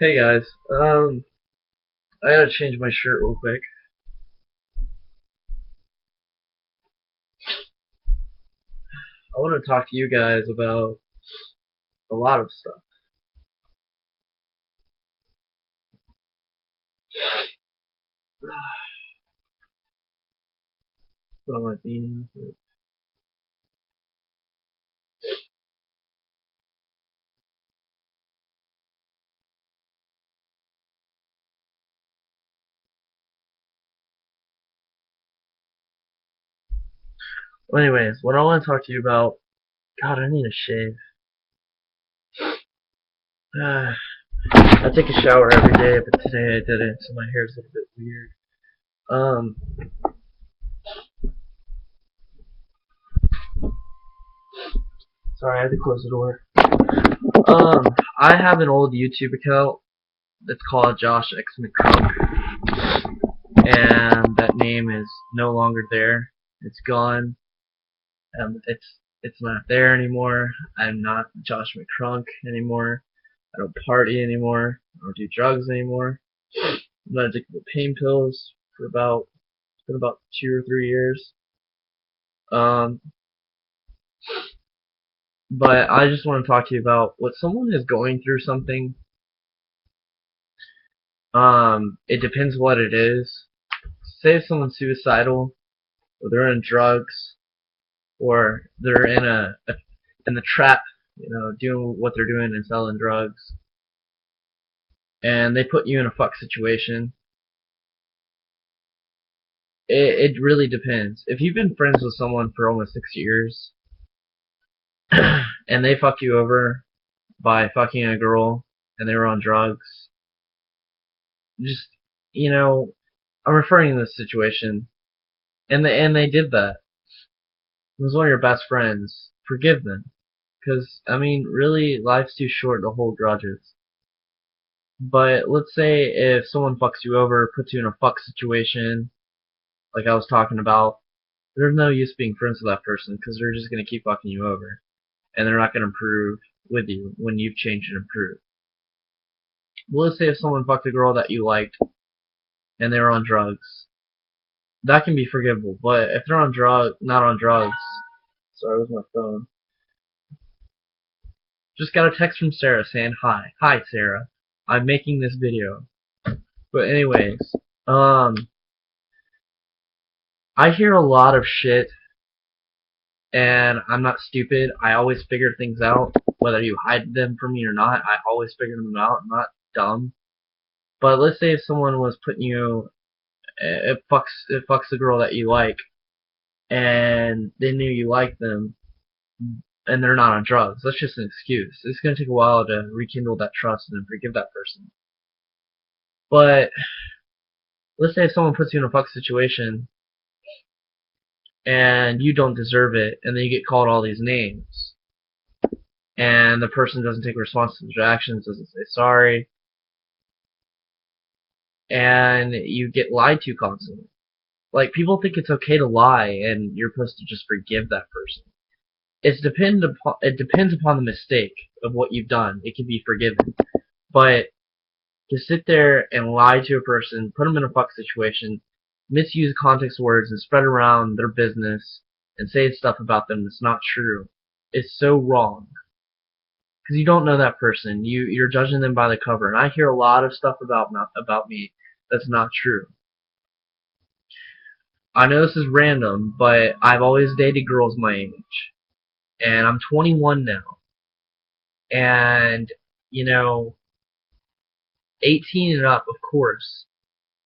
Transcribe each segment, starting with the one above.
Hey guys, I gotta change my shirt real quick. I want to talk to you guys about a lot of stuff. Put on my beanie. Well, anyways, what I want to talk to you about. God, I need a shave. I take a shower every day, but today I didn't, so my hair's a little bit weird. Um, Sorry, I had to close the door. Um, I have an old YouTube account that's called Josh X McCrunk, and that name is no longer there. It's gone. It's not there anymore. I'm not Josh McCrunk anymore. I don't party anymore. I don't do drugs anymore. I'm not addicted to pain pills for about it's been about 2 or 3 years. Um, but I just want to talk to you about what someone is going through something. It depends what it is. Say if someone's suicidal, or they're in drugs, or they're in the trap, doing what they're doing and selling drugs, and they put you in a fuck situation. It really depends. If you've been friends with someone for almost 6 years and they fucked you over by fucking a girl and they were on drugs, just you know, I'm referring to this situation, and they did that. It was one of your best friends. Forgive them, because I mean, really, life's too short to hold grudges. But let's say if someone fucks you over, puts you in a fuck situation, like I was talking about, there's no use being friends with that person because they're just gonna keep fucking you over, and they're not going to improve with you when you've changed and improved. Well, let's say if someone fucked a girl that you liked and they were on drugs, that can be forgivable. But if they're not on drugs, sorry, where's my phone? Just got a text from Sarah saying hi. Hi, Sarah. I'm making this video. But anyways, um, I hear a lot of shit, and I'm not stupid. I always figure things out, whether you hide them from me or not. I always figure them out. I'm not dumb. But let's say if someone was putting you it fucks the girl that you like, and they knew you liked them, and they're not on drugs. That's just an excuse. It's gonna take a while to rekindle that trust and forgive that person. But let's say if someone puts you in a fuck situation and you don't deserve it, and then you get called all these names, and the person doesn't take responsibility for their actions, doesn't say sorry, and you get lied to constantly. Like, people think it's okay to lie, and you're supposed to just forgive that person. It depends upon the mistake of what you've done. It can be forgiven, but to sit there and lie to a person, put them in a fuck situation, misuse context words, and spread around their business and say stuff about them that's not true is so wrong. Because you don't know that person. You're judging them by the cover, and I hear a lot of stuff about me that's not true. I know this is random, but I've always dated girls my age, and I'm 21 now, and you know 18 and up, of course.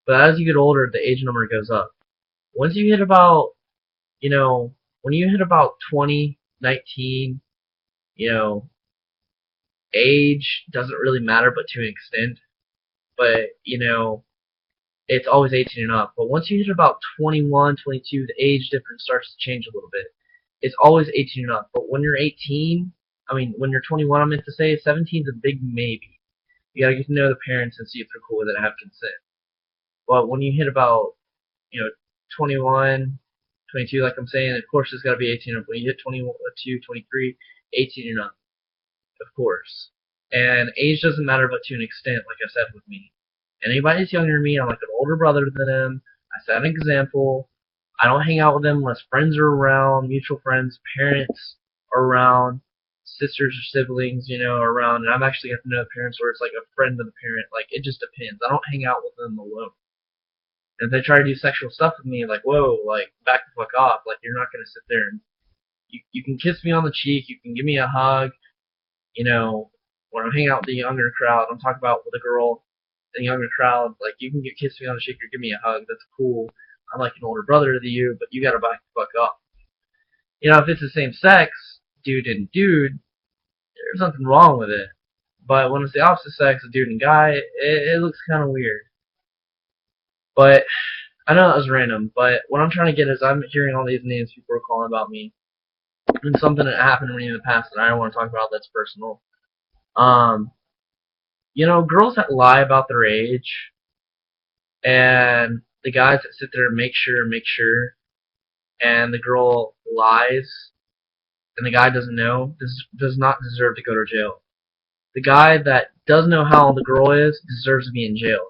But as you get older, the age number goes up. Once you hit about, you know, when you hit about 20, 19, you know, age doesn't really matter, but to an extent. But, it's always 18 and up. But once you hit about 21, 22, the age difference starts to change a little bit. It's always 18 and up. But when you're 18, when you're 21, I meant to say, 17 is a big maybe. You gotta get to know the parents and see if they're cool with it and have consent. But when you hit about, you know, 21, 22, like I'm saying, of course it's got to be 18 up. When you hit 22, 23, 18 and up, of course. And age doesn't matter, but to an extent, like I said with me. Anybody that's younger than me, I'm like an older brother than them. I set an example. I don't hang out with them unless friends are around, mutual friends, parents are around, sisters or siblings, are around. And I've actually got to know parents where it's like a friend of the parent. Like, it just depends. I don't hang out with them alone. And if they try to do sexual stuff with me, like, whoa, like, back the fuck off. Like, you're not going to sit there and you can kiss me on the cheek, you can give me a hug, when I'm hanging out with the younger crowd, I'm talking about with a girl, the younger crowd, like, you can kiss me on the cheek or give me a hug, that's cool. I'm like an older brother to you, but you gotta back the fuck up. If it's the same sex, dude and dude, there's nothing wrong with it. But when it's the opposite sex, a dude and guy, it looks kind of weird. But I know that was random, but what I'm trying to get is I'm hearing all these names people are calling about me, and something that happened to me in the past that I don't want to talk about that's personal. Um, girls that lie about their age, and the guys that sit there and make sure, and the girl lies, and the guy doesn't know, does not deserve to go to jail. The guy that does know how old the girl is deserves to be in jail.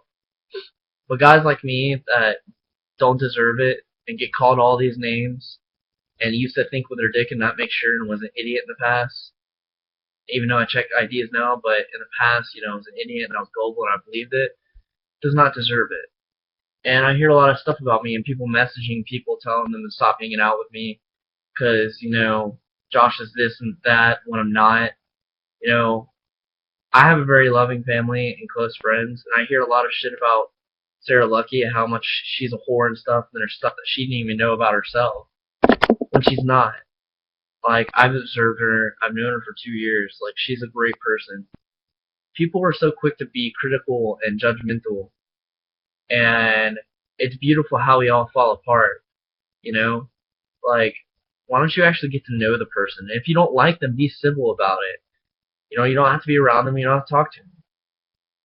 But guys like me that don't deserve it and get called all these names and used to think with their dick and not make sure and was an idiot in the past, even though I check IDs now, but in the past, I was an idiot and I was gullible and I believed it, does not deserve it. And I hear a lot of stuff about me and people messaging people telling them to stop hanging out with me because, Josh is this and that when I'm not. I have a very loving family and close friends, and I hear a lot of shit about Sarah Lucky and how much she's a whore and stuff, and there's stuff that she didn't even know about herself when she's not. Like, I've observed her, I've known her for 2 years, like, she's a great person. People are so quick to be critical and judgmental, and it's beautiful how we all fall apart, you know? Like, why don't you actually get to know the person? If you don't like them, be civil about it. You don't have to be around them, you don't have to talk to them.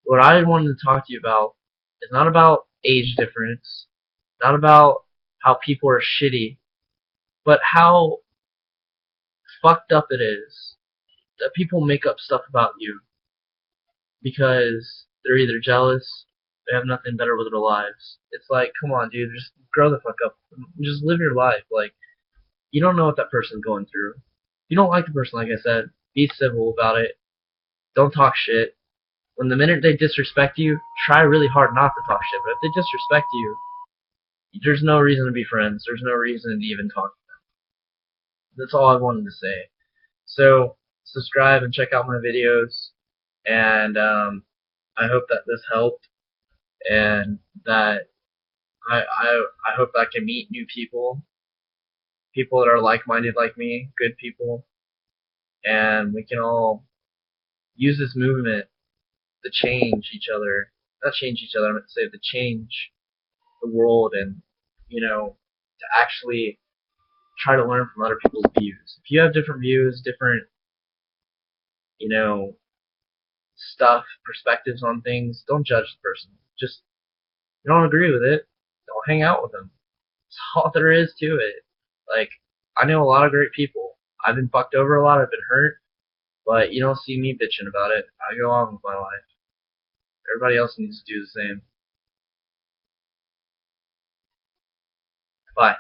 What I wanted to talk to you about is not about age difference, not about how people are shitty, but how fucked up it is that people make up stuff about you because they're either jealous, they have nothing better with their lives. It's like, come on, dude, just grow the fuck up. Just live your life. Like, you don't know what that person's going through. If you don't like the person, like I said, be civil about it. Don't talk shit. When the minute they disrespect you, try really hard not to talk shit. But if they disrespect you, there's no reason to be friends. There's no reason to even talk to them. That's all I wanted to say. So, subscribe and check out my videos. And I hope that this helped. And that I hope I can meet new people. People that are like-minded like me. Good people. And we can all use this movement to change each other. Not change each other, I meant to say to change the world and, to actually try to learn from other people's views. If you have different views, different, you know, stuff, perspectives on things, don't judge the person. Just, you don't agree with it, don't hang out with them. That's all there is to it. Like, I know a lot of great people. I've been fucked over a lot, I've been hurt, but you don't see me bitching about it. I go on with my life. Everybody else needs to do the same. Bye.